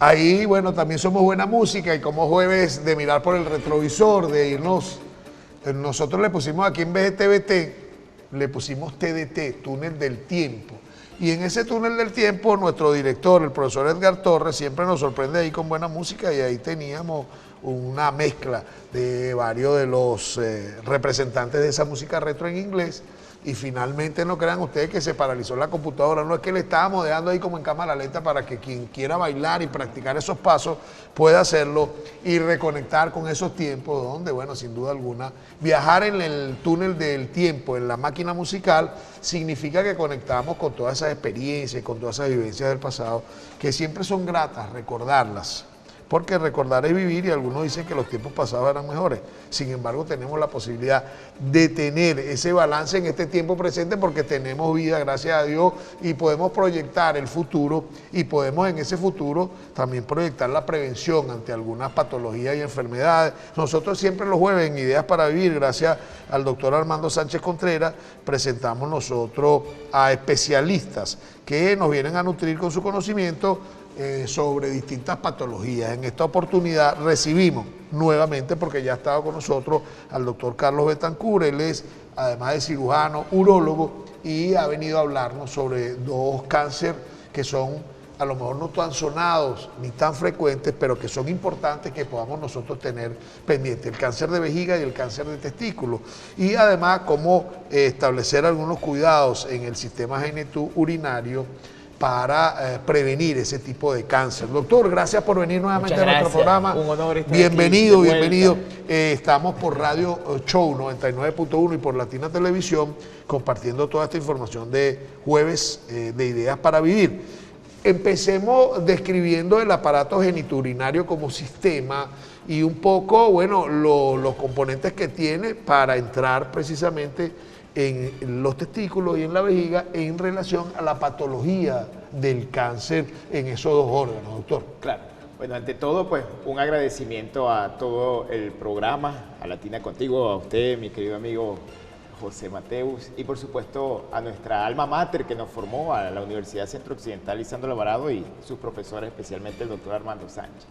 Ahí, bueno, también somos buena música y como jueves de mirar por el retrovisor, de irnos, nosotros le pusimos aquí en vez de TBT, le pusimos TDT, Túnel del Tiempo. Y en ese túnel del tiempo, nuestro director, el profesor Edgar Torres, siempre nos sorprende ahí con buena música y ahí teníamos una mezcla de varios de los representantes de esa música retro en inglés. Y finalmente no crean ustedes que se paralizó la computadora, no es que le estábamos dejando ahí como en cámara lenta para que quien quiera bailar y practicar esos pasos pueda hacerlo y reconectar con esos tiempos donde, bueno, sin duda alguna, viajar en el túnel del tiempo, en la máquina musical, significa que conectamos con todas esas experiencias, con todas esas vivencias del pasado, que siempre son gratas recordarlas. Porque recordar es vivir y algunos dicen que los tiempos pasados eran mejores. Sin embargo, tenemos la posibilidad de tener ese balance en este tiempo presente porque tenemos vida, gracias a Dios, y podemos proyectar el futuro y podemos en ese futuro también proyectar la prevención ante algunas patologías y enfermedades. Nosotros siempre los jueves en Ideas para Vivir, gracias al doctor Armando Sánchez Contreras, presentamos nosotros a especialistas que nos vienen a nutrir con su conocimiento sobre distintas patologías. En esta oportunidad recibimos nuevamente, porque ya ha estado con nosotros, al doctor Carlos Betancur. Él es, además de cirujano, urólogo, y ha venido a hablarnos sobre dos cánceres que son a lo mejor no tan sonados ni tan frecuentes, pero que son importantes que podamos nosotros tener pendiente: el cáncer de vejiga y el cáncer de testículo. Y además cómo establecer algunos cuidados en el sistema genitourinario para prevenir ese tipo de cáncer. Doctor, gracias por venir nuevamente a nuestro programa. Un honor estar bienvenido, aquí, bienvenido. Estamos por Radio Show 99.1 y por Latina Televisión compartiendo toda esta información de jueves de Ideas para Vivir. Empecemos describiendo el aparato genitourinario como sistema y un poco, bueno, los componentes que tiene para entrar precisamente en los testículos y en la vejiga en relación a la patología del cáncer en esos dos órganos, doctor. Claro. Bueno, ante todo, pues, un agradecimiento a todo el programa, a Latina Contigo, a usted, mi querido amigo José Mateus, y por supuesto a nuestra alma mater que nos formó, a la Universidad Centro Occidental Lisandro Alvarado y sus profesores, especialmente el doctor Armando Sánchez.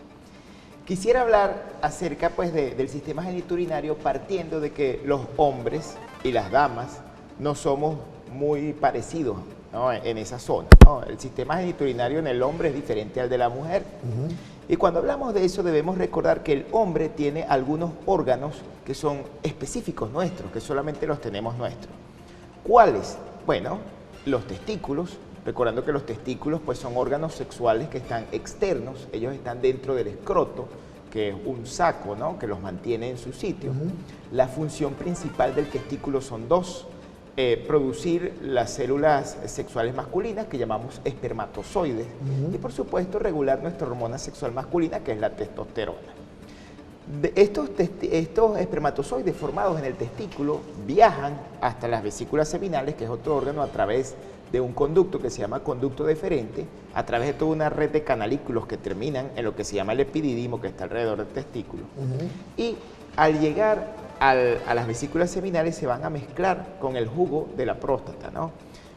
Quisiera hablar acerca, pues, del sistema genitourinario partiendo de que los hombres y las damas no somos muy parecidos, ¿no?, en esa zona, ¿no? El sistema genitourinario en el hombre es diferente al de la mujer. Y cuando hablamos de eso debemos recordar que el hombre tiene algunos órganos que son específicos nuestros, que solamente los tenemos nuestros. ¿Cuáles? Bueno, los testículos, recordando que los testículos, pues, son órganos sexuales que están externos, ellos están dentro del escroto, que es un saco, ¿no?, que los mantiene en su sitio. La función principal del testículo son dos: producir las células sexuales masculinas, que llamamos espermatozoides, y por supuesto regular nuestra hormona sexual masculina, que es la testosterona. Estos espermatozoides formados en el testículo viajan hasta las vesículas seminales, que es otro órgano, a través de un conducto que se llama conducto deferente, a través de toda una red de canalículos que terminan en lo que se llama el epididimo, que está alrededor del testículo. Y al llegar a las vesículas seminales se van a mezclar con el jugo de la próstata, ¿no?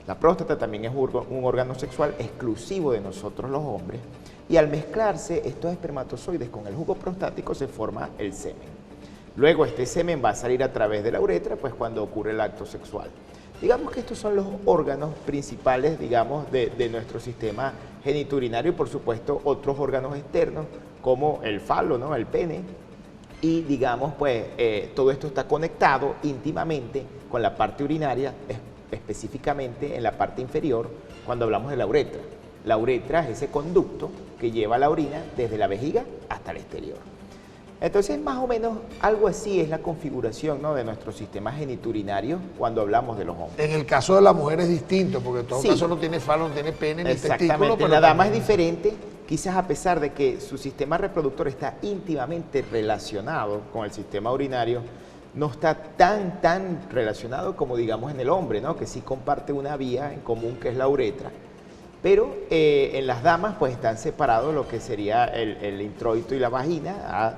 La próstata también es un órgano sexual exclusivo de nosotros los hombres, y al mezclarse estos espermatozoides con el jugo prostático se forma el semen. Luego este semen va a salir a través de la uretra, pues, cuando ocurre el acto sexual. Digamos que estos son los órganos principales, digamos, de nuestro sistema genitourinario, y por supuesto otros órganos externos como el falo, ¿no?, el pene. Y digamos, pues, todo esto está conectado íntimamente con la parte urinaria, específicamente en la parte inferior, cuando hablamos de la uretra. La uretra es ese conducto que lleva la orina desde la vejiga hasta el exterior. Entonces, más o menos, algo así es la configuración, ¿no?, de nuestro sistema genitourinario cuando hablamos de los hombres. En el caso de la mujer es distinto, porque en todo Sí. caso no tiene falo, no tiene pene, ni testículo. Exactamente, Pero la dama es también diferente, quizás a pesar de que su sistema reproductor está íntimamente relacionado con el sistema urinario, no está tan relacionado como, digamos, en el hombre, ¿no?, que sí comparte una vía en común, que es la uretra. Pero en las damas, pues, están separados lo que sería el introito y la vagina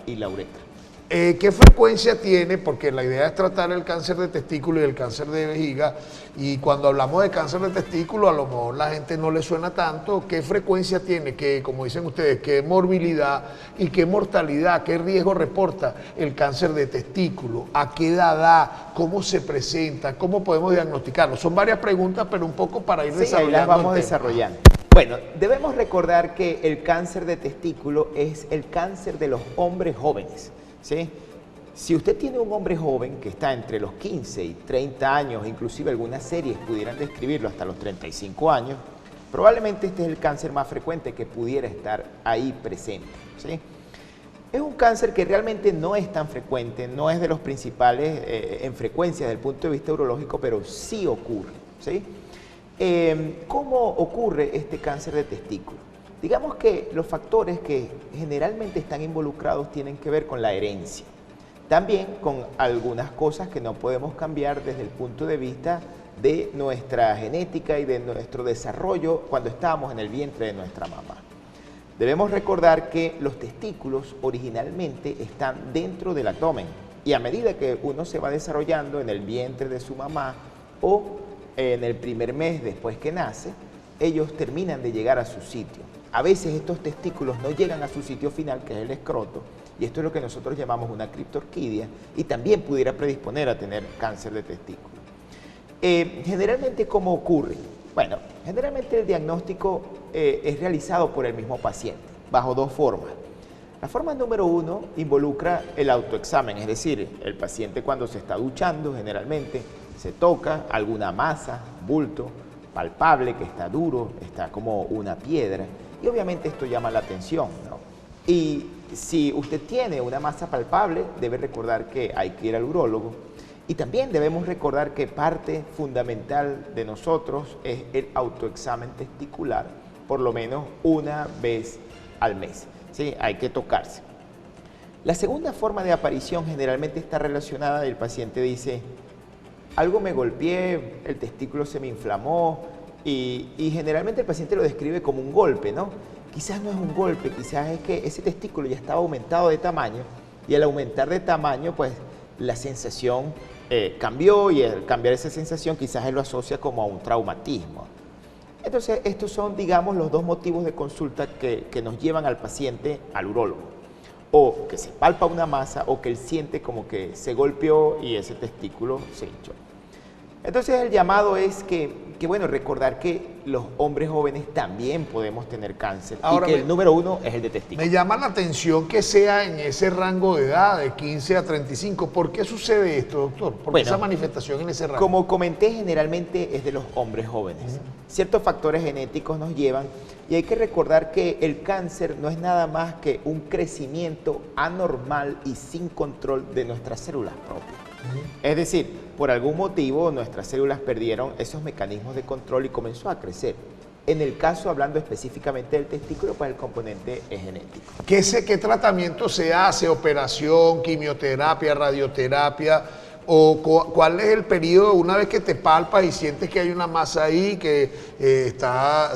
y la uretra. ¿Qué frecuencia tiene? Porque la idea es tratar el cáncer de testículo y el cáncer de vejiga, y cuando hablamos de cáncer de testículo a lo mejor la gente no le suena tanto. ¿Qué frecuencia tiene? ¿Qué, como dicen ustedes, qué morbilidad y qué mortalidad, qué riesgo reporta el cáncer de testículo? ¿A qué edad da? ¿Cómo se presenta? ¿Cómo podemos diagnosticarlo? Son varias preguntas, pero un poco para ir desarrollando. Ahí las vamos el tema. desarrollando. Bueno, debemos recordar que el cáncer de testículo es el cáncer de los hombres jóvenes, ¿sí? Si usted tiene un hombre joven que está entre los 15 y 30 años, inclusive algunas series pudieran describirlo hasta los 35 años, probablemente este es el cáncer más frecuente que pudiera estar ahí presente, ¿sí? Es un cáncer que realmente no es tan frecuente, no es de los principales en frecuencia desde el punto de vista urológico, pero sí ocurre, ¿sí? ¿Cómo ocurre este cáncer de testículo? Digamos que los factores que generalmente están involucrados tienen que ver con la herencia. También con algunas cosas que no podemos cambiar desde el punto de vista de nuestra genética y de nuestro desarrollo cuando estábamos en el vientre de nuestra mamá. Debemos recordar que los testículos originalmente están dentro del abdomen, y a medida que uno se va desarrollando en el vientre de su mamá o en el primer mes después que nace, ellos terminan de llegar a su sitio. A veces estos testículos no llegan a su sitio final, que es el escroto, y esto es lo que nosotros llamamos una criptorquidia, y también pudiera predisponer a tener cáncer de testículo. Generalmente, ¿cómo ocurre? Bueno, generalmente el diagnóstico es realizado por el mismo paciente, bajo dos formas. La forma número uno involucra el autoexamen, es decir, el paciente cuando se está duchando generalmente se toca alguna masa, bulto, palpable, que está duro, está como una piedra, y obviamente esto llama la atención, ¿no? Y si usted tiene una masa palpable, debe recordar que hay que ir al urólogo, y también debemos recordar que parte fundamental de nosotros es el autoexamen testicular, por lo menos una vez al mes, ¿sí? Hay que tocarse. La segunda forma de aparición generalmente está relacionada, el paciente dice: algo me golpeé, el testículo se me inflamó, y generalmente el paciente lo describe como un golpe, ¿no? Quizás no es un golpe, quizás es que ese testículo ya estaba aumentado de tamaño, y al aumentar de tamaño, pues la sensación cambió, y al cambiar esa sensación quizás él lo asocia como a un traumatismo. Entonces, estos son, digamos, los dos motivos de consulta que nos llevan al paciente al urólogo. O que se palpa una masa, o que él siente como que se golpeó y ese testículo se hinchó. Entonces el llamado es bueno, recordar que los hombres jóvenes también podemos tener cáncer. Ahora, y que el número uno es el de testículo. Me llama la atención que sea en ese rango de edad, de 15 a 35. ¿Por qué sucede esto, doctor? ¿Por qué esa manifestación en ese rango? Como comenté, generalmente es de los hombres jóvenes. Ciertos factores genéticos nos llevan, y hay que recordar que el cáncer no es nada más que un crecimiento anormal y sin control de nuestras células propias. Es decir, por algún motivo nuestras células perdieron esos mecanismos de control y comenzó a crecer. En el caso, hablando específicamente del testículo, pues el componente es genético. ¿Qué tratamiento se hace? ¿Operación, quimioterapia, radioterapia? ¿O cuál es el periodo una vez que te palpas y sientes que hay una masa ahí que está,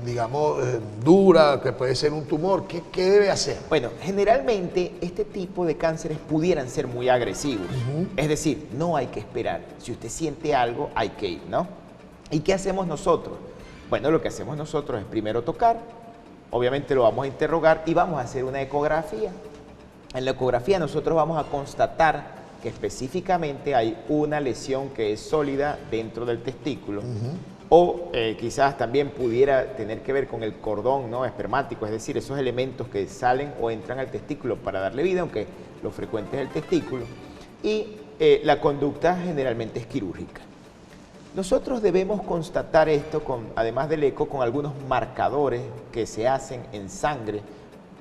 digamos, dura, que puede ser un tumor? ¿Qué debe hacer? Bueno, generalmente este tipo de cánceres pudieran ser muy agresivos. Es decir, no hay que esperar. Si usted siente algo, hay que ir, ¿no? ¿Y qué hacemos nosotros? Bueno, lo que hacemos nosotros es primero tocar, obviamente lo vamos a interrogar y vamos a hacer una ecografía. En la ecografía nosotros vamos a constatar que específicamente hay una lesión que es sólida dentro del testículo, o quizás también pudiera tener que ver con el cordón, ¿no?, espermático, es decir, esos elementos que salen o entran al testículo para darle vida, aunque lo frecuente es el testículo, y la conducta generalmente es quirúrgica. Nosotros debemos constatar esto, además del eco, con algunos marcadores que se hacen en sangre,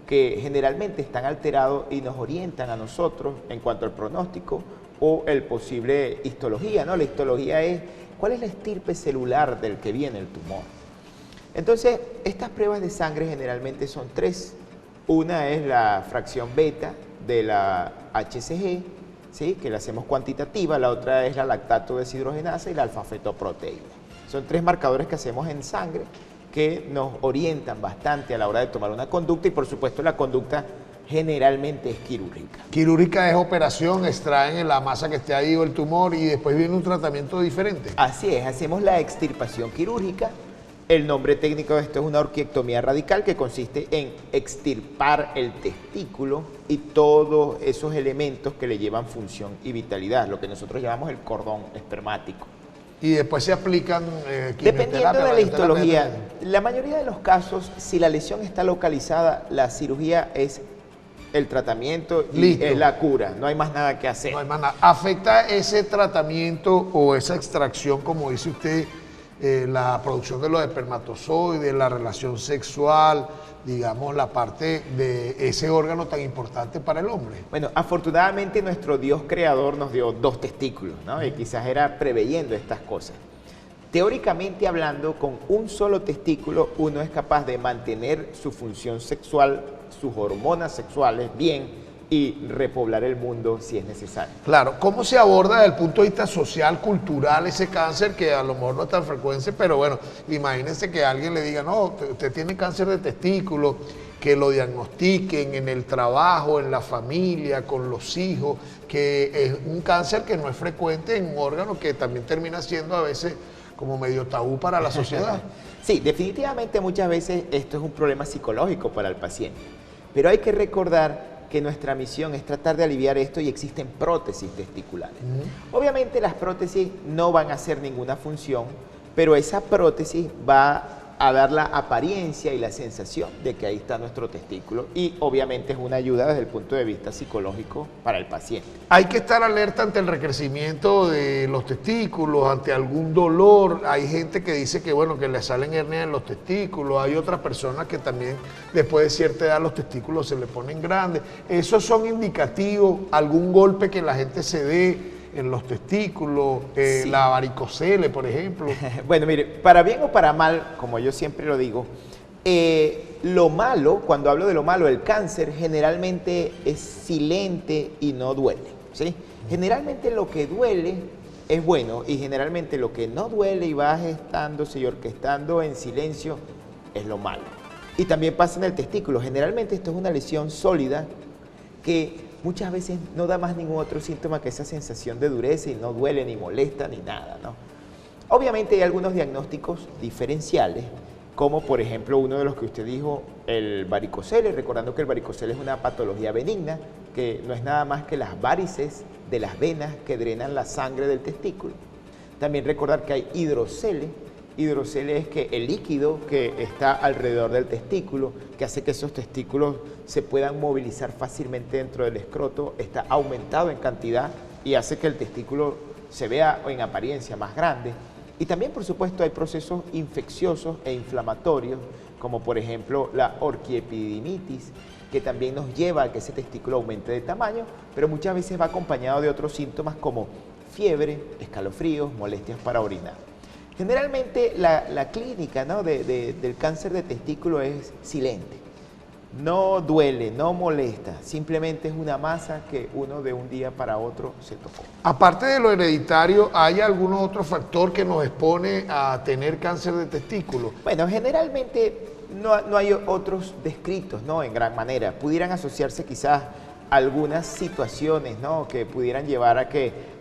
que generalmente están alterados y nos orientan a nosotros en cuanto al pronóstico o el posible histología, ¿no? La histología es cuál es la estirpe celular del que viene el tumor. Entonces, estas pruebas de sangre generalmente son tres. Una es la fracción beta de la HCG, ¿sí?, que la hacemos cuantitativa. La otra es la lactato deshidrogenasa y la alfa-fetoproteína. Son tres marcadores que hacemos en sangre que nos orientan bastante a la hora de tomar una conducta, y por supuesto la conducta generalmente es quirúrgica. Quirúrgica es operación, extraen la masa que esté ahí o el tumor y después viene un tratamiento diferente. Así es, hacemos la extirpación quirúrgica. El nombre técnico de esto es una orquiectomía radical, que consiste en extirpar el testículo y todos esos elementos que le llevan función y vitalidad, lo que nosotros llamamos el cordón espermático. Y después se aplican Dependiendo de la histología, radioterapia. la mayoría de los casos, si la lesión está localizada, la cirugía es el tratamiento y Listo. es la cura, no hay más nada que hacer. No hay más nada. ¿Afecta ese tratamiento o esa extracción, como dice usted, la producción de los espermatozoides, la relación sexual, digamos, la parte de ese órgano tan importante para el hombre? Bueno, afortunadamente nuestro Dios creador nos dio 2 testículos, ¿no? Y quizás era preveyendo estas cosas. Teóricamente hablando, con un solo testículo uno es capaz de mantener su función sexual, sus hormonas sexuales bien y repoblar el mundo si es necesario. Claro, ¿cómo se aborda desde el punto de vista social, cultural, ese cáncer que a lo mejor no es tan frecuente, pero bueno, imagínense que alguien le diga, no, usted tiene cáncer de testículo, que lo diagnostiquen en el trabajo, en la familia, con los hijos, que es un cáncer que no es frecuente en un órgano que también termina siendo a veces como medio tabú para la sociedad? Sí, definitivamente muchas veces esto es un problema psicológico para el paciente, pero hay que recordar que nuestra misión es tratar de aliviar esto y existen prótesis testiculares. Obviamente las prótesis no van a hacer ninguna función, pero esa prótesis va a dar la apariencia y la sensación de que ahí está nuestro testículo y obviamente es una ayuda desde el punto de vista psicológico para el paciente. Hay que estar alerta ante el recrecimiento de los testículos, ante algún dolor. Hay gente que dice que bueno, que le salen hernias en los testículos. Hay otras personas que también después de cierta edad los testículos se le ponen grandes. ¿Esos son indicativos? ¿Algún golpe que la gente se dé en los testículos? Sí. La varicocele, por ejemplo. Bueno, mire, para bien o para mal, como yo siempre lo digo, lo malo, cuando hablo de lo malo, el cáncer generalmente es silente y no duele, ¿sí? Generalmente lo que duele es bueno y generalmente lo que no duele y va gestándose y orquestando en silencio es lo malo. Y también pasa en el testículo. Generalmente esto es una lesión sólida que muchas veces no da más ningún otro síntoma que esa sensación de dureza y no duele ni molesta ni nada, ¿no? Obviamente hay algunos diagnósticos diferenciales, como por ejemplo uno de los que usted dijo, el varicocele, recordando que el varicocele es una patología benigna, que no es nada más que las varices de las venas que drenan la sangre del testículo. También recordar que hay hidrocele. Hidrocele es que el líquido que está alrededor del testículo, que hace que esos testículos se puedan movilizar fácilmente dentro del escroto, está aumentado en cantidad y hace que el testículo se vea en apariencia más grande. Y también, por supuesto, hay procesos infecciosos e inflamatorios, como por ejemplo la orquiepididimitis, que también nos lleva a que ese testículo aumente de tamaño, pero muchas veces va acompañado de otros síntomas como fiebre, escalofríos, molestias para orinar. Generalmente la clínica, ¿no?, del cáncer de testículo es silente. No duele, no molesta, simplemente es una masa que uno de un día para otro se tocó. Aparte de lo hereditario, ¿hay algún otro factor que nos expone a tener cáncer de testículo? Bueno, generalmente no hay otros descritos, ¿no?, en gran manera. Pudieran asociarse quizás algunas situaciones, ¿no?, que pudieran llevar a que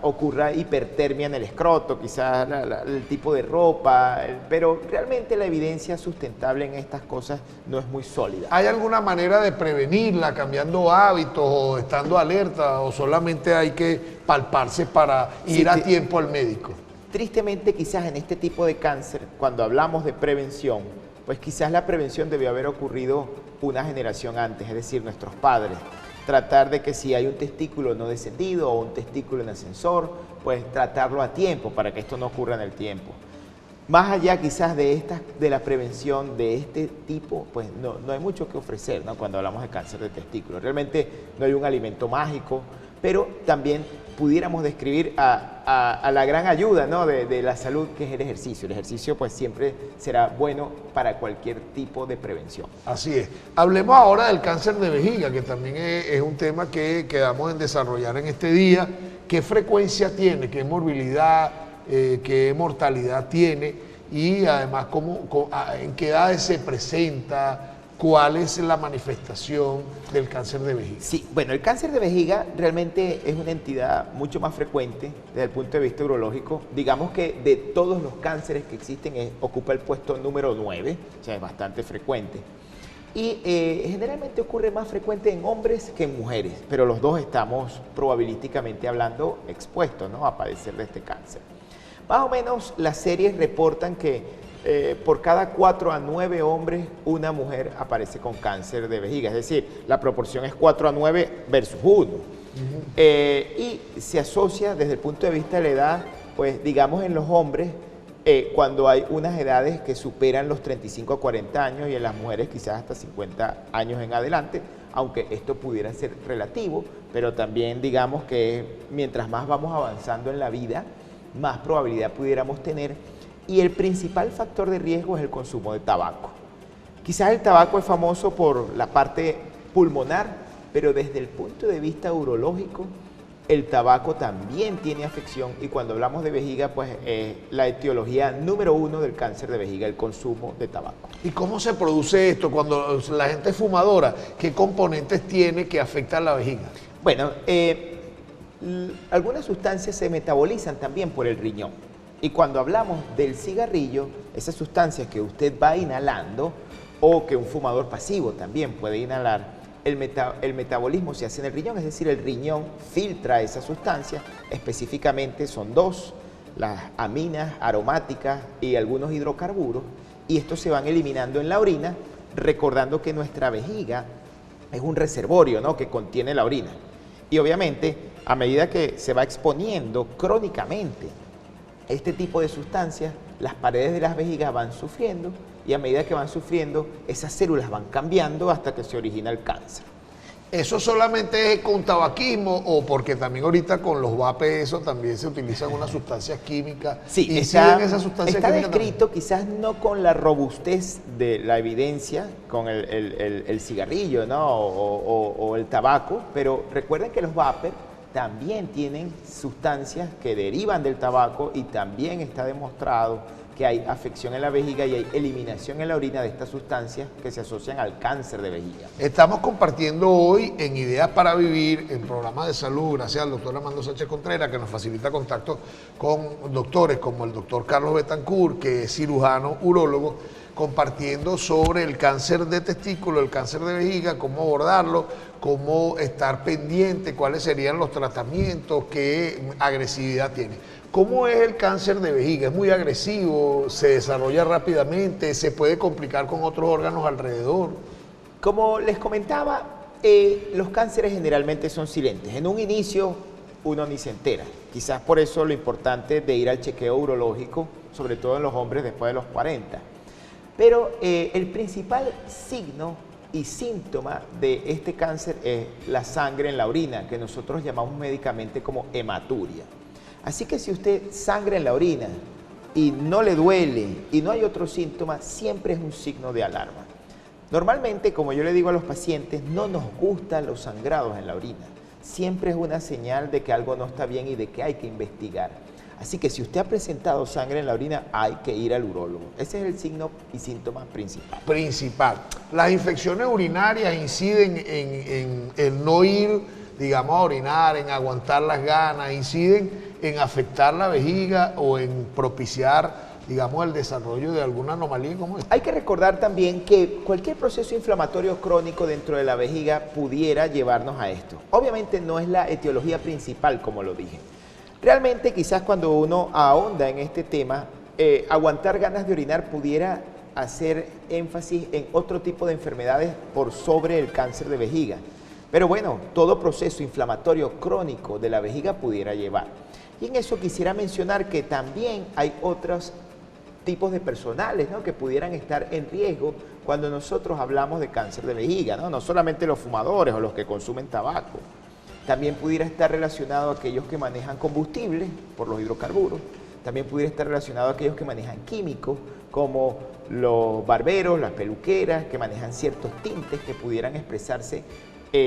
ocurra hipertermia en el escroto, quizás el tipo de ropa, pero realmente la evidencia sustentable en estas cosas no es muy sólida. ¿Hay alguna manera de prevenirla, cambiando hábitos o estando alerta, o solamente hay que palparse para ir a tiempo al médico? Tristemente, quizás en este tipo de cáncer, cuando hablamos de prevención, pues quizás la prevención debió haber ocurrido una generación antes, es decir, nuestros padres. Tratar de que si hay un testículo no descendido o un testículo en ascensor, pues tratarlo a tiempo para que esto no ocurra en el tiempo. Más allá quizás de la prevención de este tipo, pues no hay mucho que ofrecer, ¿no?, cuando hablamos de cáncer de testículo. Realmente no hay un alimento mágico, pero también pudiéramos describir a la gran ayuda, ¿no?, de la salud, que es el ejercicio. El ejercicio pues siempre será bueno para cualquier tipo de prevención. Así es. Hablemos ahora del cáncer de vejiga, que también es un tema que quedamos en desarrollar en este día. ¿Qué frecuencia tiene? ¿Qué morbilidad? ¿Qué mortalidad tiene? Y además, ¿en qué edades se presenta? ¿cuál es la manifestación del cáncer de vejiga? Sí, bueno, el cáncer de vejiga realmente es una entidad mucho más frecuente desde el punto de vista urológico. Digamos que de todos los cánceres que existen ocupa el puesto número 9, o sea, es bastante frecuente. Y generalmente ocurre más frecuente en hombres que en mujeres, pero los dos estamos probabilísticamente hablando expuestos, ¿no?, a padecer de este cáncer. Más o menos las series reportan que por cada 4 a 9 hombres, una mujer aparece con cáncer de vejiga. Es decir, la proporción es 4 a 9 versus 1. Y se asocia desde el punto de vista de la edad, pues digamos en los hombres, cuando hay unas edades que superan los 35 a 40 años y en las mujeres quizás hasta 50 años en adelante, aunque esto pudiera ser relativo, pero también digamos que mientras más vamos avanzando en la vida, más probabilidad pudiéramos tener. Y el principal factor de riesgo es el consumo de tabaco. Quizás el tabaco es famoso por la parte pulmonar, pero desde el punto de vista urológico, el tabaco también tiene afección, y cuando hablamos de vejiga, pues la etiología número 1 del cáncer de vejiga, el consumo de tabaco. ¿Y cómo se produce esto cuando la gente es fumadora? ¿Qué componentes tiene que afectan la vejiga? Bueno, algunas sustancias se metabolizan también por el riñón. Y cuando hablamos del cigarrillo, esas sustancias que usted va inhalando, o que un fumador pasivo también puede inhalar, el metabolismo se hace en el riñón, es decir, el riñón filtra esas sustancias, específicamente son 2, las aminas aromáticas y algunos hidrocarburos, y estos se van eliminando en la orina, recordando que nuestra vejiga es un reservorio, ¿no?, que contiene la orina. Y obviamente, a medida que se va exponiendo crónicamente este tipo de sustancias, las paredes de las vejigas van sufriendo, y a medida que van sufriendo, esas células van cambiando hasta que se origina el cáncer. ¿Eso solamente es con tabaquismo o porque también ahorita con los vapes eso también se utilizan unas sustancias químicas? Sí, esas sustancias está químicas descrito, quizás no con la robustez de la evidencia, con el cigarrillo, ¿no?, o el tabaco, pero recuerden que los vapers también tienen sustancias que derivan del tabaco, y también está demostrado que hay afección en la vejiga y hay eliminación en la orina de estas sustancias que se asocian al cáncer de vejiga. Estamos compartiendo hoy en Ideas para Vivir, en programas de salud, gracias al doctor Armando Sánchez Contreras, que nos facilita contacto con doctores como el doctor Carlos Betancourt, que es cirujano urólogo, compartiendo sobre el cáncer de testículo, el cáncer de vejiga, cómo abordarlo, cómo estar pendiente, cuáles serían los tratamientos, qué agresividad tiene. ¿Cómo es el cáncer de vejiga? ¿Es muy agresivo? ¿Se desarrolla rápidamente? ¿Se puede complicar con otros órganos alrededor? Como les comentaba, los cánceres generalmente son silentes. En un inicio uno ni se entera. Quizás por eso lo importante de ir al chequeo urológico, sobre todo en los hombres después de los 40. Pero el principal signo y síntoma de este cáncer es la sangre en la orina, que nosotros llamamos médicamente como hematuria. Así que si usted sangra en la orina y no le duele y no hay otro síntoma, siempre es un signo de alarma. Normalmente, como yo le digo a los pacientes, no nos gustan los sangrados en la orina. Siempre es una señal de que algo no está bien y de que hay que investigar. Así que si usted ha presentado sangre en la orina, hay que ir al urólogo. Ese es el signo y síntoma principal. Las infecciones urinarias inciden en no ir, digamos, a orinar, en aguantar las ganas, inciden en afectar la vejiga o en propiciar, digamos, el desarrollo de alguna anomalía como esta. Hay que recordar también que cualquier proceso inflamatorio crónico dentro de la vejiga pudiera llevarnos a esto. Obviamente no es la etiología principal, como lo dije. Realmente quizás cuando uno ahonda en este tema, aguantar ganas de orinar pudiera hacer énfasis en otro tipo de enfermedades por sobre el cáncer de vejiga. Pero bueno, todo proceso inflamatorio crónico de la vejiga pudiera llevar. Y en eso quisiera mencionar que también hay otros tipos de personales, ¿no?, que pudieran estar en riesgo cuando nosotros hablamos de cáncer de vejiga, ¿no? No solamente los fumadores o los que consumen tabaco. También pudiera estar relacionado a aquellos que manejan combustibles por los hidrocarburos. También pudiera estar relacionado a aquellos que manejan químicos, como los barberos, las peluqueras, que manejan ciertos tintes que pudieran expresarse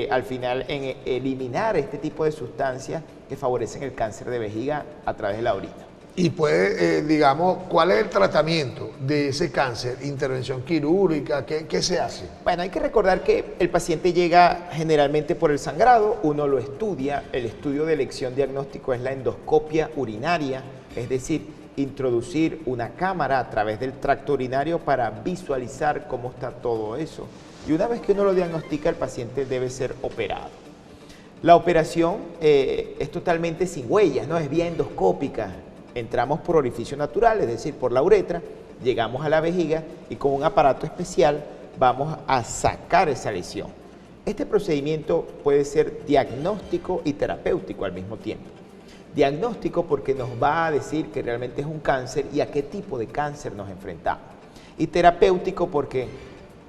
al final en eliminar este tipo de sustancias que favorecen el cáncer de vejiga a través de la orina. Y puede, digamos, ¿cuál es el tratamiento de ese cáncer? ¿Intervención quirúrgica? ¿Qué se hace? Bueno, hay que recordar que el paciente llega generalmente por el sangrado, uno lo estudia, el estudio de elección diagnóstico es la endoscopia urinaria, es decir, introducir una cámara a través del tracto urinario para visualizar cómo está todo eso. Y una vez que uno lo diagnostica, el paciente debe ser operado. La operación es totalmente sin huellas, ¿no? Es vía endoscópica. Entramos por orificio natural, es decir, por la uretra, llegamos a la vejiga y con un aparato especial vamos a sacar esa lesión. Este procedimiento puede ser diagnóstico y terapéutico al mismo tiempo. Diagnóstico porque nos va a decir que realmente es un cáncer y a qué tipo de cáncer nos enfrentamos. Y terapéutico porque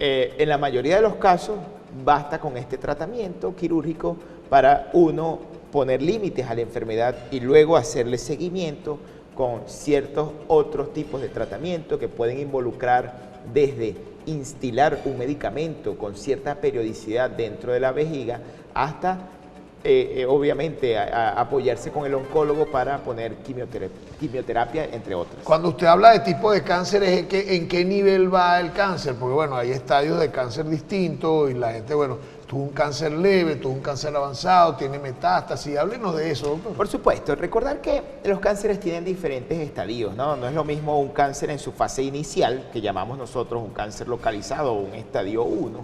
en la mayoría de los casos basta con este tratamiento quirúrgico para uno poner límites a la enfermedad y luego hacerle seguimiento con ciertos otros tipos de tratamiento que pueden involucrar desde instilar un medicamento con cierta periodicidad dentro de la vejiga hasta obviamente apoyarse con el oncólogo para poner quimioterapia, entre otras. Cuando usted habla de tipo de cáncer, ¿es en qué nivel va el cáncer? Porque bueno, hay estadios de cáncer distintos y la gente, bueno, tuvo un cáncer leve, tuvo un cáncer avanzado, tiene metástasis. Háblenos de eso, doctor. Por supuesto, recordar que los cánceres tienen diferentes estadios, ¿no? No es lo mismo un cáncer en su fase inicial, que llamamos nosotros un cáncer localizado o un estadio 1,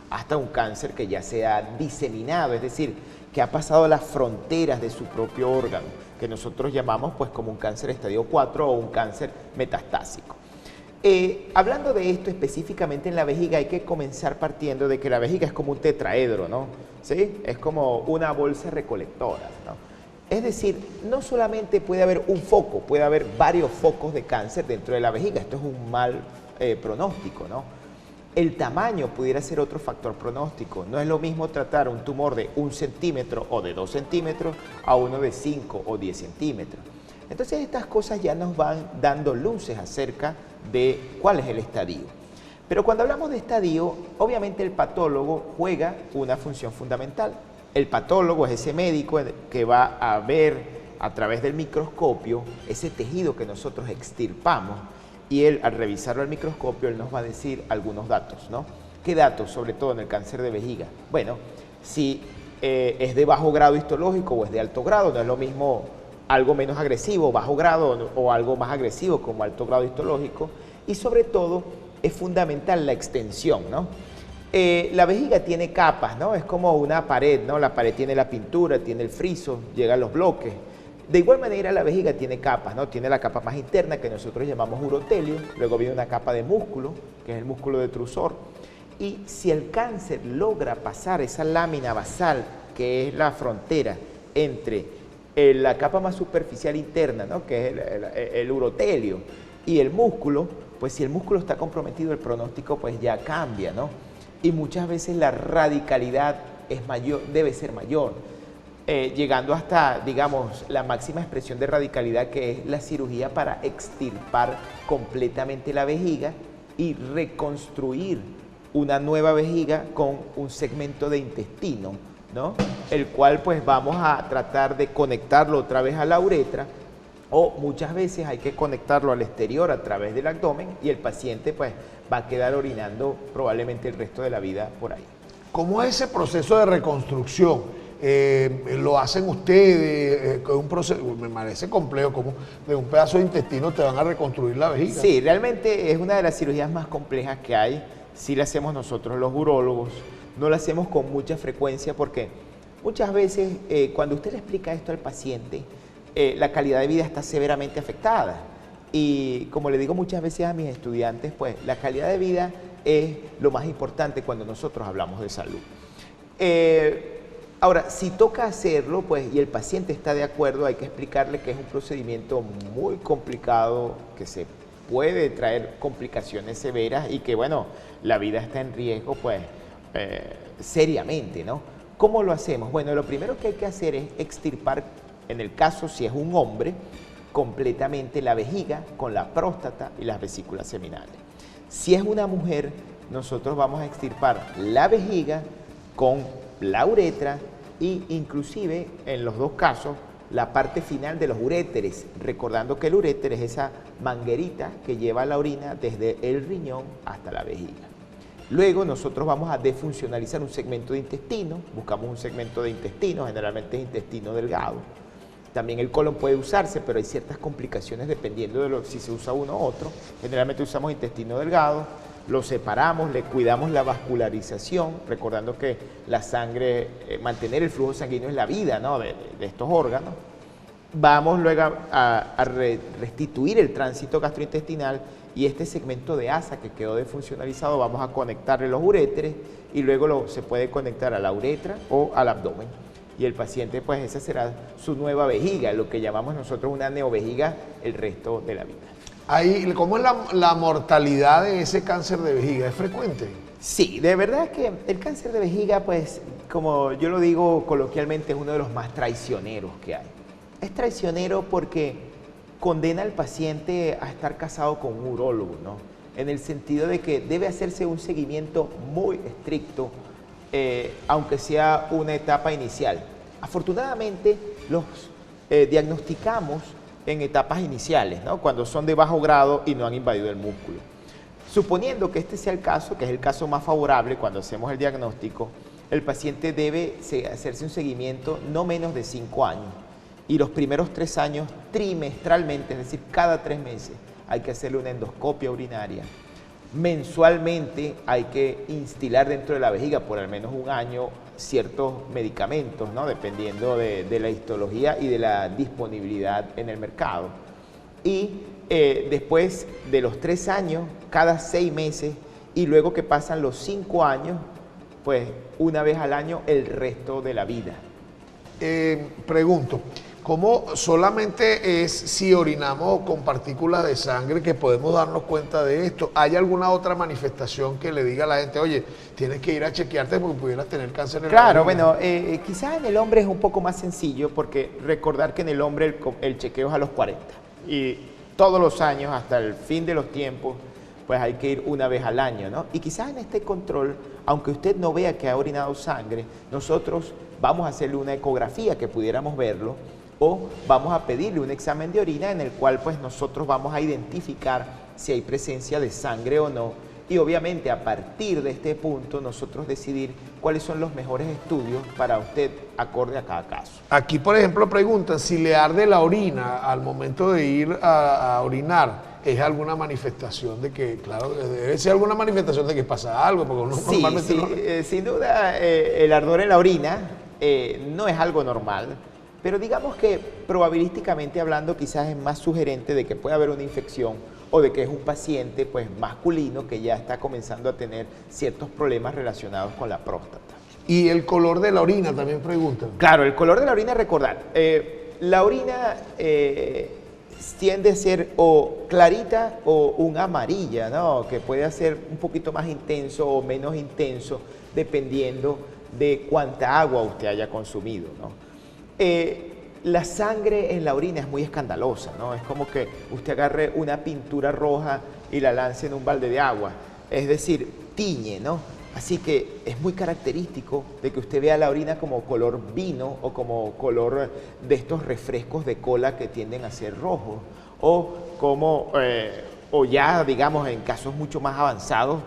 hasta un cáncer que ya se ha diseminado, es decir, que ha pasado las fronteras de su propio órgano, que nosotros llamamos pues como un cáncer estadio 4 o un cáncer metastásico. Hablando de esto específicamente en la vejiga, hay que comenzar partiendo de que la vejiga es como un tetraedro, ¿no? ¿Sí? Es como una bolsa recolectora, ¿no? Es decir, no solamente puede haber un foco, puede haber varios focos de cáncer dentro de la vejiga. Esto es un mal pronóstico, ¿no? El tamaño pudiera ser otro factor pronóstico. No es lo mismo tratar un tumor de 1 centímetro o de 2 centímetros a uno de 5 o 10 centímetros. Entonces estas cosas ya nos van dando luces acerca de cuál es el estadio. Pero cuando hablamos de estadio, obviamente el patólogo juega una función fundamental. El patólogo es ese médico que va a ver a través del microscopio ese tejido que nosotros extirpamos y él, al revisarlo al microscopio, él nos va a decir algunos datos, ¿no? ¿Qué datos? Sobre todo en el cáncer de vejiga. Bueno, si es de bajo grado histológico o es de alto grado, no es lo mismo algo menos agresivo, bajo grado, o algo más agresivo como alto grado histológico, y sobre todo es fundamental la extensión, ¿no? La vejiga tiene capas, ¿no? Es como una pared, ¿no? La pared tiene la pintura, tiene el friso, llegan los bloques. De igual manera la vejiga tiene capas, ¿no? Tiene la capa más interna que nosotros llamamos urotelio, luego viene una capa de músculo, que es el músculo detrusor, y si el cáncer logra pasar esa lámina basal, que es la frontera entre la capa más superficial interna, ¿no? Que es el urotelio, y el músculo, pues si el músculo está comprometido, el pronóstico pues ya cambia, ¿no? Y muchas veces la radicalidad es mayor, debe ser mayor, llegando hasta, digamos, la máxima expresión de radicalidad, que es la cirugía para extirpar completamente la vejiga y reconstruir una nueva vejiga con un segmento de intestino, ¿no? El cual pues vamos a tratar de conectarlo otra vez a la uretra, o muchas veces hay que conectarlo al exterior a través del abdomen y el paciente pues va a quedar orinando probablemente el resto de la vida por ahí. ¿Cómo es ese proceso de reconstrucción? ¿Lo hacen ustedes? Con un proceso, me parece complejo, como de un pedazo de intestino te van a reconstruir la vejiga. Sí, realmente es una de las cirugías más complejas que hay. Sí la hacemos nosotros los urólogos, no la hacemos con mucha frecuencia porque muchas veces cuando usted le explica esto al paciente, la calidad de vida está severamente afectada. Y como le digo muchas veces a mis estudiantes, pues la calidad de vida es lo más importante cuando nosotros hablamos de salud. Ahora, si toca hacerlo, pues, y el paciente está de acuerdo, hay que explicarle que es un procedimiento muy complicado, que se puede traer complicaciones severas y que, bueno, la vida está en riesgo, pues, seriamente, ¿no? ¿Cómo lo hacemos? Bueno, lo primero que hay que hacer es extirpar, en el caso si es un hombre, completamente la vejiga con la próstata y las vesículas seminales. Si es una mujer, nosotros vamos a extirpar la vejiga con la uretra e inclusive, en los dos casos, la parte final de los uréteres, recordando que el uréter es esa manguerita que lleva la orina desde el riñón hasta la vejiga. Luego nosotros vamos a defuncionalizar un segmento de intestino, buscamos un segmento de intestino, generalmente es intestino delgado. También el colon puede usarse, pero hay ciertas complicaciones dependiendo de si se usa uno u otro. Generalmente usamos intestino delgado, lo separamos, le cuidamos la vascularización, recordando que la sangre, mantener el flujo sanguíneo es la vida, ¿no?, de estos órganos. Vamos luego a restituir el tránsito gastrointestinal y este segmento de asa que quedó defuncionalizado vamos a conectarle los uréteres y luego se puede conectar a la uretra o al abdomen. Y el paciente, pues esa será su nueva vejiga, lo que llamamos nosotros una neovejiga el resto de la vida. Ahí, ¿cómo es la mortalidad de ese cáncer de vejiga? ¿Es frecuente? Sí, de verdad que el cáncer de vejiga, pues, como yo lo digo coloquialmente, es uno de los más traicioneros que hay. Es traicionero porque condena al paciente a estar casado con un urólogo, ¿no? En el sentido de que debe hacerse un seguimiento muy estricto, aunque sea una etapa inicial. Afortunadamente, los diagnosticamos en etapas iniciales, ¿no?, cuando son de bajo grado y no han invadido el músculo. Suponiendo que este sea el caso, que es el caso más favorable cuando hacemos el diagnóstico, el paciente debe hacerse un seguimiento no menos de 5 años y los primeros 3 años trimestralmente, es decir, cada 3 meses hay que hacerle una endoscopia urinaria. Mensualmente hay que instilar dentro de la vejiga por al menos 1 año ciertos medicamentos, ¿no?, dependiendo de la histología y de la disponibilidad en el mercado. Y después de los 3 años, cada 6 meses, y luego que pasan los 5 años, pues una vez al año el resto de la vida. Pregunto, ¿cómo solamente es si orinamos con partículas de sangre que podemos darnos cuenta de esto? ¿Hay alguna otra manifestación que le diga a la gente, oye, tienes que ir a chequearte porque pudieras tener cáncer en la Claro, vejiga? bueno, quizás en el hombre es un poco más sencillo porque recordar que en el hombre el chequeo es a los 40 y todos los años hasta el fin de los tiempos pues hay que ir una vez al año, ¿no? Y quizás en este control, aunque usted no vea que ha orinado sangre, nosotros vamos a hacerle una ecografía que pudiéramos verlo o vamos a pedirle un examen de orina en el cual pues nosotros vamos a identificar si hay presencia de sangre o no y obviamente a partir de este punto nosotros decidir cuáles son los mejores estudios para usted acorde a cada caso. Aquí, por ejemplo, preguntan si le arde la orina al momento de ir a orinar. ¿Es alguna manifestación de que, claro, debe ser alguna manifestación de que pasa algo? Porque uno Sí, normalmente no... sin duda el ardor en la orina no es algo normal, pero digamos que probabilísticamente hablando quizás es más sugerente de que puede haber una infección o de que es un paciente pues masculino que ya está comenzando a tener ciertos problemas relacionados con la próstata. Y el color de la orina también preguntan. Claro, el color de la orina, recordar, la orina tiende a ser o clarita o un amarilla, ¿no?, que puede ser un poquito más intenso o menos intenso dependiendo de cuánta agua usted haya consumido, ¿no? La sangre en la orina es muy escandalosa, ¿no? Es como que usted agarre una pintura roja y la lance en un balde de agua, es decir, tiñe, ¿no? Así que es muy característico de que usted vea la orina como color vino o como color de estos refrescos de cola que tienden a ser rojos o como, o ya digamos en casos mucho más avanzados,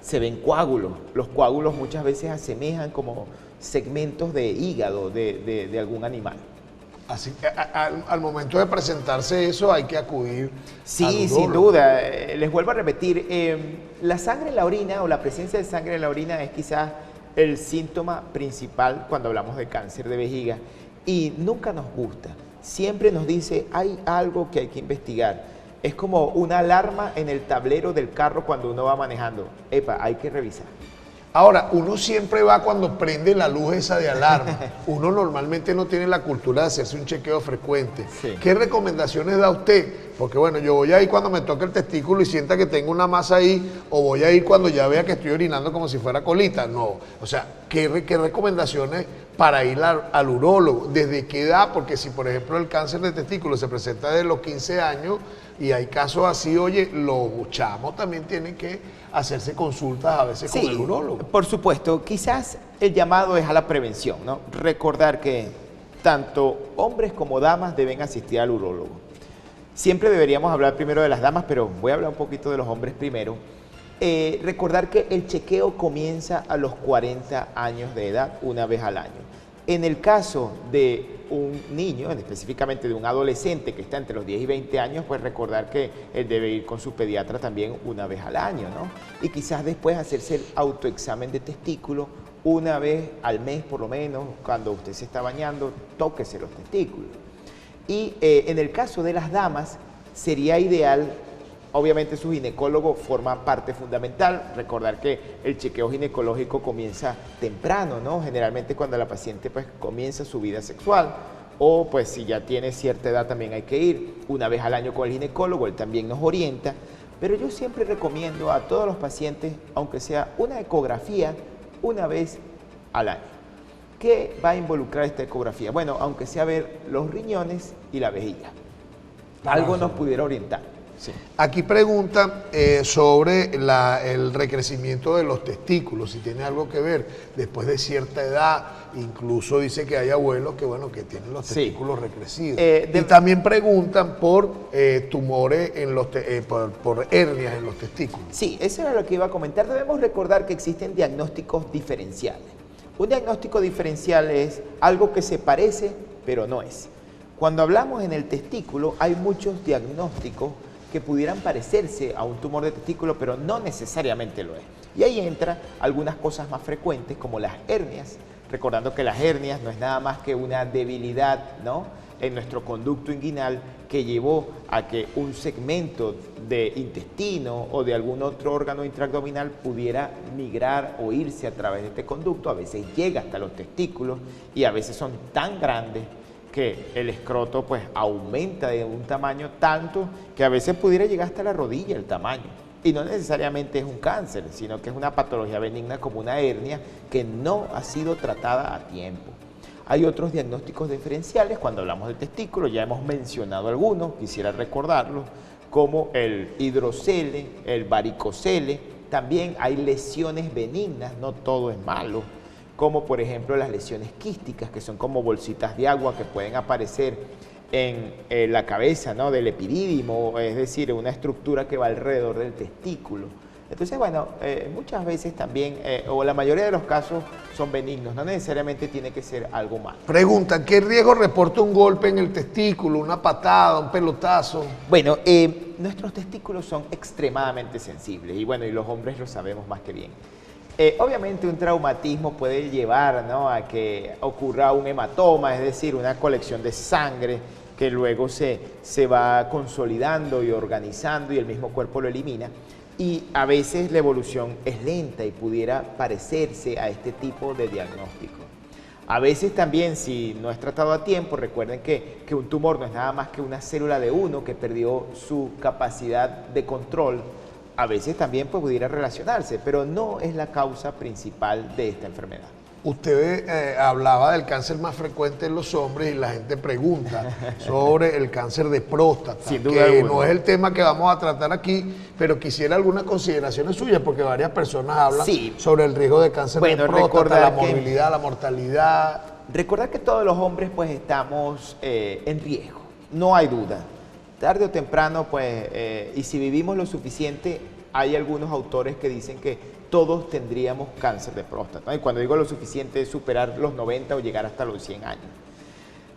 se ven coágulos. Los coágulos muchas veces asemejan como segmentos de hígado de algún animal. Así que al momento de presentarse eso hay que acudir Sí, al sin urólogo. duda. Les vuelvo a repetir, la sangre en la orina o la presencia de sangre en la orina es quizás el síntoma principal cuando hablamos de cáncer de vejiga y nunca nos gusta. Siempre nos dice, hay algo que hay que investigar. Es como una alarma en el tablero del carro cuando uno va manejando. Epa, hay que revisar. Ahora, uno siempre va cuando prende la luz esa de alarma. Uno normalmente no tiene la cultura de hacerse un chequeo frecuente. Sí. ¿Qué recomendaciones da usted? Porque bueno, yo voy a ir cuando me toque el testículo y sienta que tengo una masa ahí, o voy a ir cuando ya vea que estoy orinando como si fuera colita. No. O sea, ¿qué recomendaciones para ir al urólogo? ¿Desde qué edad? Porque si, por ejemplo, el cáncer de testículo se presenta desde los 15 años y hay casos así, oye, los chamos también tienen que hacerse consultas a veces con el urólogo. Por supuesto, quizás el llamado es a la prevención, ¿no? Recordar que tanto hombres como damas deben asistir al urólogo. Siempre deberíamos hablar primero de las damas, pero voy a hablar un poquito de los hombres primero. Recordar que el chequeo comienza a los 40 años de edad, una vez al año. En el caso de un niño, específicamente de un adolescente que está entre los 10 y 20 años, pues recordar que él debe ir con su pediatra también una vez al año, ¿no? Y quizás después hacerse el autoexamen de testículo una vez al mes por lo menos, cuando usted se está bañando, tóquese los testículos. Y en el caso de las damas, sería ideal, obviamente su ginecólogo forma parte fundamental, recordar que el chequeo ginecológico comienza temprano, ¿no? Generalmente cuando la paciente pues comienza su vida sexual, o pues si ya tiene cierta edad también hay que ir una vez al año con el ginecólogo, él también nos orienta, pero yo siempre recomiendo a todos los pacientes, aunque sea una ecografía, una vez al año. ¿Qué va a involucrar esta ecografía? Bueno, aunque sea ver los riñones y la vejiga. Algo nos pudiera orientar. Sí. Aquí pregunta sobre el recrecimiento de los testículos, si tiene algo que ver después de cierta edad. Incluso dice que hay abuelos que, bueno, que tienen los testículos recrecidos. Y también preguntan por tumores, por hernias en los testículos. Sí, eso era lo que iba a comentar. Debemos recordar que existen diagnósticos diferenciales. Un diagnóstico diferencial es algo que se parece, pero no es. Cuando hablamos en el testículo, hay muchos diagnósticos que pudieran parecerse a un tumor de testículo, pero no necesariamente lo es. Y ahí entran algunas cosas más frecuentes, como las hernias, recordando que las hernias no es nada más que una debilidad, ¿no?, en nuestro conducto inguinal que llevó a que un segmento de intestino o de algún otro órgano intraabdominal pudiera migrar o irse a través de este conducto. A veces llega hasta los testículos y a veces son tan grandes que el escroto pues aumenta de un tamaño tanto que a veces pudiera llegar hasta la rodilla el tamaño. Y no necesariamente es un cáncer, sino que es una patología benigna como una hernia que no ha sido tratada a tiempo. Hay otros diagnósticos diferenciales, cuando hablamos del testículo, ya hemos mencionado algunos, quisiera recordarlos, como el hidrocele, el varicocele. También hay lesiones benignas, no todo es malo, como por ejemplo las lesiones quísticas, que son como bolsitas de agua que pueden aparecer en la cabeza, ¿no?, del epidídimo, es decir, una estructura que va alrededor del testículo. Entonces, bueno, muchas veces también, o la mayoría de los casos son benignos, no necesariamente tiene que ser algo malo. Preguntan, ¿qué riesgo reporta un golpe en el testículo, una patada, un pelotazo? Bueno, nuestros testículos son extremadamente sensibles y bueno, y los hombres lo sabemos más que bien. Obviamente un traumatismo puede llevar, ¿no?, a que ocurra un hematoma, es decir, una colección de sangre que luego se va consolidando y organizando y el mismo cuerpo lo elimina. Y a veces la evolución es lenta y pudiera parecerse a este tipo de diagnóstico. A veces también, si no es tratado a tiempo, recuerden que un tumor no es nada más que una célula de uno que perdió su capacidad de control. A veces también pues, pudiera relacionarse, pero no es la causa principal de esta enfermedad. Usted hablaba del cáncer más frecuente en los hombres y la gente pregunta sobre el cáncer de próstata, sin duda que alguna no es el tema que vamos a tratar aquí, pero quisiera algunas consideraciones suyas, porque varias personas hablan sobre el riesgo de cáncer de próstata, la morbilidad, la mortalidad. Recordar que todos los hombres pues estamos en riesgo, no hay duda. Tarde o temprano, pues, y si vivimos lo suficiente, hay algunos autores que dicen que todos tendríamos cáncer de próstata, ¿no? Y cuando digo lo suficiente es superar los 90 o llegar hasta los 100 años.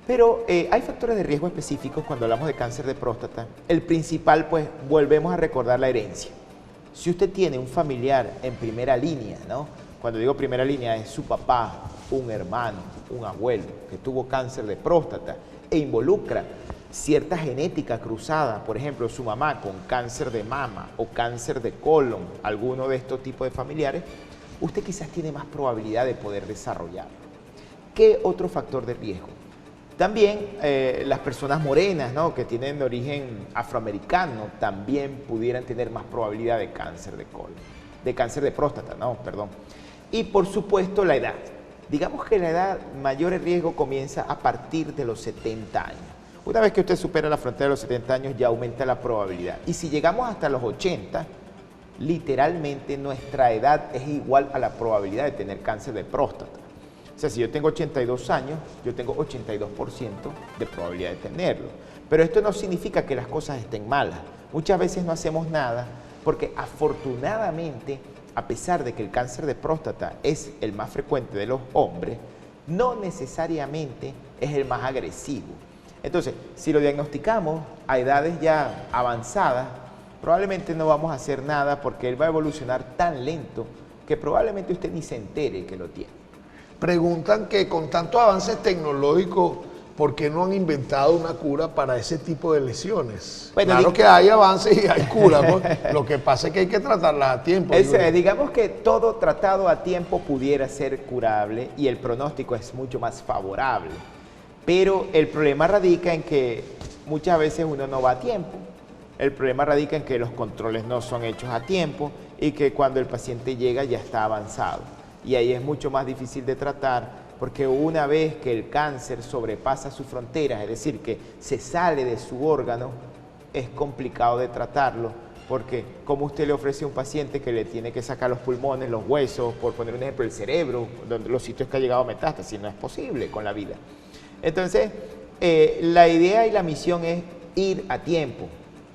Pero hay factores de riesgo específicos cuando hablamos de cáncer de próstata. El principal, pues, volvemos a recordar la herencia. Si usted tiene un familiar en primera línea, ¿no? Cuando digo primera línea es su papá, un hermano, un abuelo que tuvo cáncer de próstata e involucra cierta genética cruzada, por ejemplo, su mamá con cáncer de mama o cáncer de colon, alguno de estos tipos de familiares, usted quizás tiene más probabilidad de poder desarrollarlo. ¿Qué otro factor de riesgo? También las personas morenas, ¿no?, que tienen de origen afroamericano, también pudieran tener más probabilidad de cáncer de colon, de cáncer de próstata, no, perdón. Y por supuesto la edad. Digamos que la edad mayor en riesgo comienza a partir de los 70 años. Una vez que usted supera la frontera de los 70 años ya aumenta la probabilidad. Y si llegamos hasta los 80, literalmente nuestra edad es igual a la probabilidad de tener cáncer de próstata. O sea, si yo tengo 82 años, yo tengo 82% de probabilidad de tenerlo. Pero esto no significa que las cosas estén malas. Muchas veces no hacemos nada porque afortunadamente, a pesar de que el cáncer de próstata es el más frecuente de los hombres, no necesariamente es el más agresivo. Entonces, si lo diagnosticamos a edades ya avanzadas, probablemente no vamos a hacer nada porque él va a evolucionar tan lento que probablemente usted ni se entere que lo tiene. Preguntan que con tantos avances tecnológicos, ¿por qué no han inventado una cura para ese tipo de lesiones? Bueno, claro que hay avances y hay cura, ¿no? Lo que pasa es que hay que tratarlas a tiempo. Digamos que todo tratado a tiempo pudiera ser curable y el pronóstico es mucho más favorable. Pero el problema radica en que muchas veces uno no va a tiempo. El problema radica en que los controles no son hechos a tiempo y que cuando el paciente llega ya está avanzado. Y ahí es mucho más difícil de tratar porque una vez que el cáncer sobrepasa sus fronteras, es decir, que se sale de su órgano, es complicado de tratarlo porque como usted le ofrece a un paciente que le tiene que sacar los pulmones, los huesos, por poner un ejemplo, el cerebro, donde los sitios que ha llegado a metástasis, no es posible con la vida. Entonces, la idea y la misión es ir a tiempo,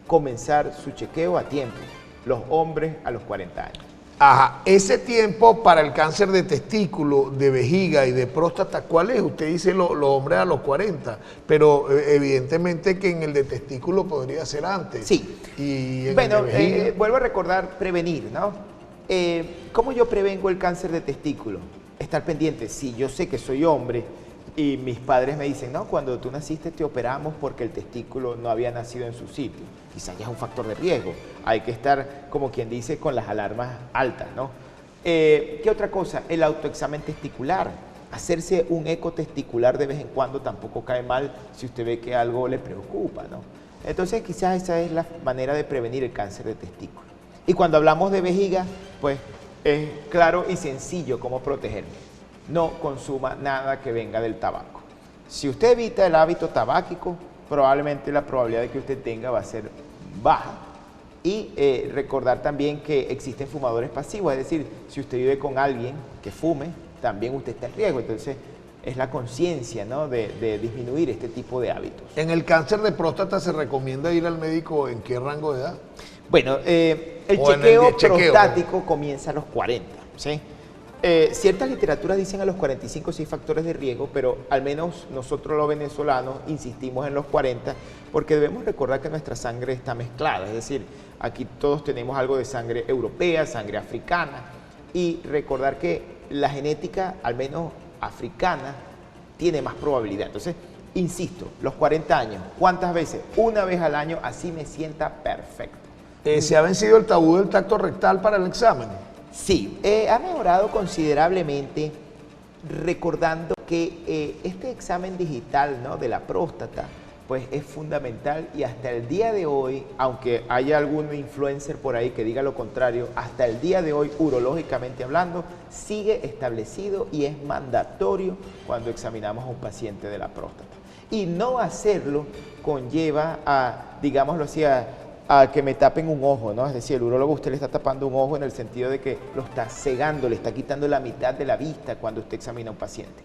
comenzar su chequeo a tiempo, los hombres a los 40 años. Ajá, ese tiempo para el cáncer de testículo, de vejiga y de próstata, ¿cuál es? Usted dice los hombres a los 40, pero evidentemente que en el de testículo podría ser antes. Sí. Y en bueno, el de vejiga, vuelvo a recordar prevenir, ¿no? ¿Cómo yo prevengo el cáncer de testículo? Estar pendiente. Si yo sé que soy hombre y mis padres me dicen, no, cuando tú naciste te operamos porque el testículo no había nacido en su sitio. Quizás ya es un factor de riesgo. Hay que estar, como quien dice, con las alarmas altas, ¿no? ¿Qué otra cosa? El autoexamen testicular. Hacerse un eco testicular de vez en cuando tampoco cae mal si usted ve que algo le preocupa, ¿no? Entonces quizás esa es la manera de prevenir el cáncer de testículo. Y cuando hablamos de vejiga, pues es claro y sencillo cómo protegerme. No consuma nada que venga del tabaco. Si usted evita el hábito tabáquico, probablemente la probabilidad de que usted tenga va a ser baja. Y recordar también que existen fumadores pasivos, es decir, si usted vive con alguien que fume, también usted está en riesgo. Entonces, es la conciencia, ¿no?, de disminuir este tipo de hábitos. ¿En el cáncer de próstata se recomienda ir al médico en qué rango de edad? Bueno, el chequeo prostático comienza a los 40, ¿sí? Ciertas literaturas dicen a los 45 sí factores de riesgo, pero al menos nosotros los venezolanos insistimos en los 40 porque debemos recordar que nuestra sangre está mezclada, es decir, aquí todos tenemos algo de sangre europea, sangre africana, y recordar que la genética, al menos africana, tiene más probabilidad. Entonces, insisto, los 40 años, ¿cuántas veces? Una vez al año, así me sienta perfecto. ¿Se ha vencido el tabú del tacto rectal para el examen? Sí, ha mejorado considerablemente, recordando que este examen digital, ¿no?, de la próstata, pues es fundamental y hasta el día de hoy, aunque haya algún influencer por ahí que diga lo contrario, hasta el día de hoy, urológicamente hablando, sigue establecido y es mandatorio cuando examinamos a un paciente de la próstata. Y no hacerlo conlleva a, digámoslo así, a que me tapen un ojo, ¿no? Es decir, el urólogo usted le está tapando un ojo en el sentido de que lo está cegando, le está quitando la mitad de la vista cuando usted examina a un paciente.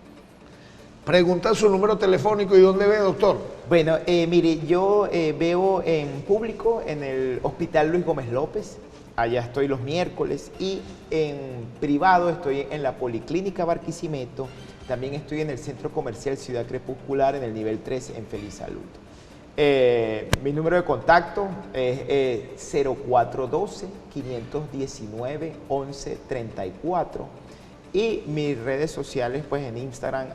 Pregunta su número telefónico y dónde ve, doctor. Bueno, mire, yo veo en público en el Hospital Luis Gómez López, allá estoy los miércoles, y en privado estoy en la Policlínica Barquisimeto, también estoy en el Centro Comercial Ciudad Crepuscular en el nivel 3 en Feliz Salud. Mi número de contacto es 0412-519-1134 y mis redes sociales pues en Instagram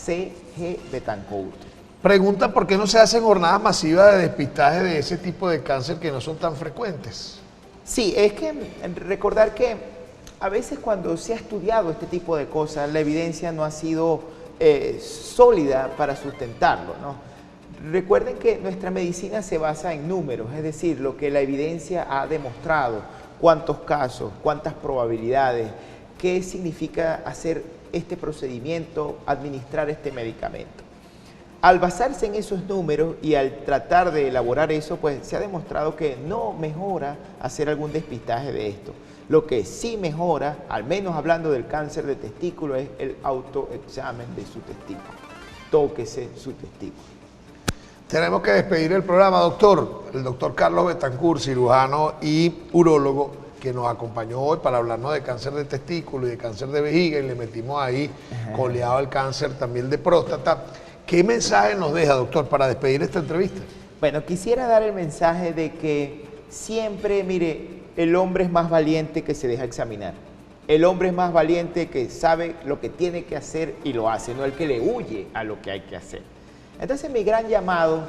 @cgbetancourt. Pregunta por qué no se hacen jornadas masivas de despistaje de ese tipo de cáncer que no son tan frecuentes. Sí, es que recordar que a veces cuando se ha estudiado este tipo de cosas la evidencia no ha sido sólida para sustentarlo, ¿no? Recuerden que nuestra medicina se basa en números, es decir, lo que la evidencia ha demostrado, cuántos casos, cuántas probabilidades, qué significa hacer este procedimiento, administrar este medicamento. Al basarse en esos números y al tratar de elaborar eso, pues se ha demostrado que no mejora hacer algún despistaje de esto. Lo que sí mejora, al menos hablando del cáncer de testículo, es el autoexamen de su testículo. Tóquese su testículo. Tenemos que despedir el programa, doctor. El doctor Carlos Betancourt, cirujano y urólogo, que nos acompañó hoy para hablarnos de cáncer de testículo y de cáncer de vejiga, y le metimos ahí coleado el cáncer también de próstata. ¿Qué mensaje nos deja, doctor, para despedir esta entrevista? Bueno, quisiera dar el mensaje de que siempre, mire, el hombre es más valiente que se deja examinar. El hombre es más valiente que sabe lo que tiene que hacer y lo hace, no el que le huye a lo que hay que hacer. Entonces, mi gran llamado,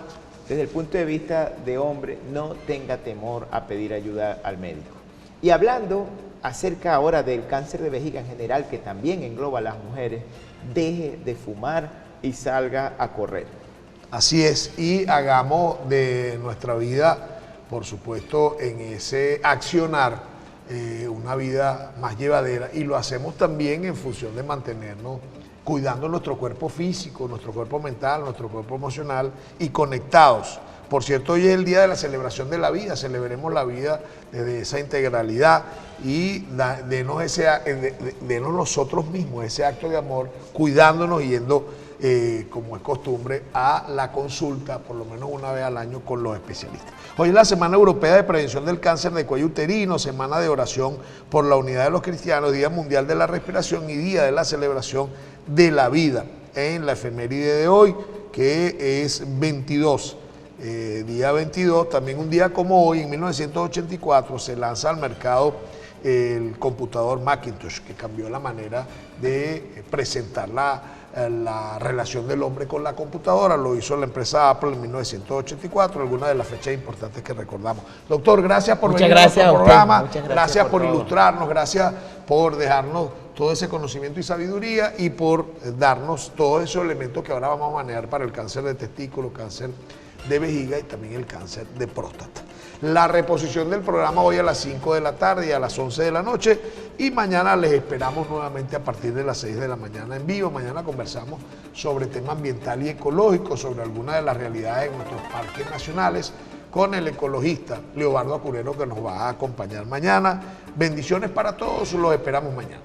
desde el punto de vista de hombre, no tenga temor a pedir ayuda al médico. Y hablando acerca ahora del cáncer de vejiga en general, que también engloba a las mujeres, deje de fumar y salga a correr. Así es, y hagamos de nuestra vida, por supuesto, en ese accionar, una vida más llevadera, y lo hacemos también en función de mantenernos cuidando nuestro cuerpo físico, nuestro cuerpo mental, nuestro cuerpo emocional y conectados. Por cierto, hoy es el día de la celebración de la vida, celebremos la vida desde esa integralidad y denos nosotros mismos ese acto de amor, cuidándonos y yendo, como es costumbre, a la consulta por lo menos una vez al año con los especialistas. Hoy es la Semana Europea de Prevención del Cáncer de Cuello Uterino, Semana de Oración por la Unidad de los Cristianos, Día Mundial de la Respiración y Día de la Celebración de la Vida. En la efeméride de hoy, que es 22, día 22, también un día como hoy, en 1984, se lanza al mercado el computador Macintosh, que cambió la manera de presentar la relación del hombre con la computadora. Lo hizo la empresa Apple en 1984, algunas de las fechas importantes que recordamos. Doctor, gracias por venir a nuestro programa, gracias por ilustrarnos, gracias por dejarnos todo ese conocimiento y sabiduría y por darnos todos esos elementos que ahora vamos a manejar para el cáncer de testículo, cáncer de vejiga y también el cáncer de próstata. La reposición del programa hoy a las 5 de la tarde y a las 11 de la noche, y mañana les esperamos nuevamente a partir de las 6 de la mañana en vivo. Mañana conversamos sobre tema ambiental y ecológico, sobre algunas de las realidades en nuestros parques nacionales, con el ecologista Leobardo Acurero, que nos va a acompañar mañana. Bendiciones para todos, los esperamos mañana.